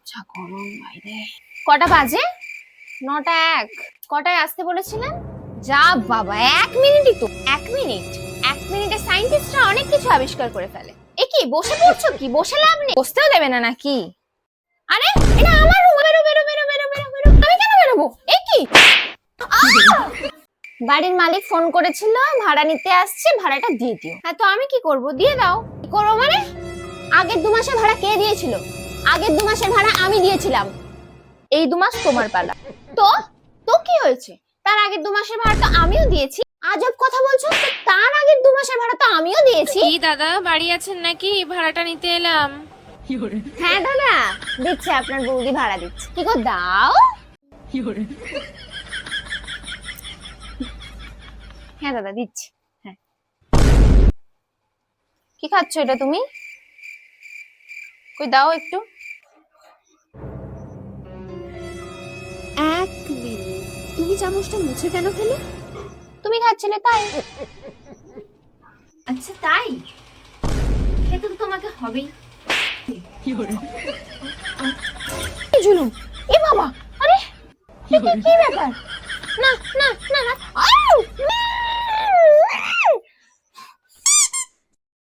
যা গরম বাইরে। কটা বাজে? 9টা 1। কটায় আসতে বলেছিলেন? যা বাবা, 1 মিনিটই তো। 1 মিনিট? 1 মিনিটে সায়েন্টিস্টরা অনেক কিছু আবিষ্কার করে ফেলে। এ কি বসে পড়ছো? কি বসে লাভ নেই? বসতেও দেবে না নাকি? আরে এটা আমার রুম। বেরো বেরো বেরো বেরো বেরো বেরো। আমি কেন বেরোবো? এ কি? বাড়ির মালিক ফোন করেছিল, ভাড়া নিতে আসছে, ভাড়াটা দিয়ে দিও। হ্যাঁ তো আমি কি করব? দিয়ে দাও। কি করবো মানে? আগের 2 মাসের ভাড়া কে দিয়েছিল? আগের 2 মাসের ভাড়া আমি দিয়েছিলাম। এই 2 মাস তোমার পালা। তো তো কি হয়েছে? তার আগের 2 মাসের ভাড়া তো আমিও দিয়েছি। আজব কথা বলছো তো, তার আগের 2 মাসের ভাড়া তো আমিও দিয়েছি। কি দাদা, বাড়ি আছেন নাকি? ভাড়াটা নিতে এলাম। হ্যাঁ দাদা, দিচ্ছে, আপনার বৌদি ভাড়া দিচ্ছে। কি গো দাও। হ্যাঁ দাদা দিচ্ছি। হ্যাঁ, কি খাচ্ছ এটা তুমি? কই দাও একটু। 1 মিনিট, তুমি চামচটা মুছে কেন ফেলে? তুমি খাচ্ছিলে তাই। আচ্ছা তাই, খেতে তো তোমাকে হবেই। কি জুলুম! এ বাবা, আরে এ কি ব্যাপার? না না না না, আউ! না!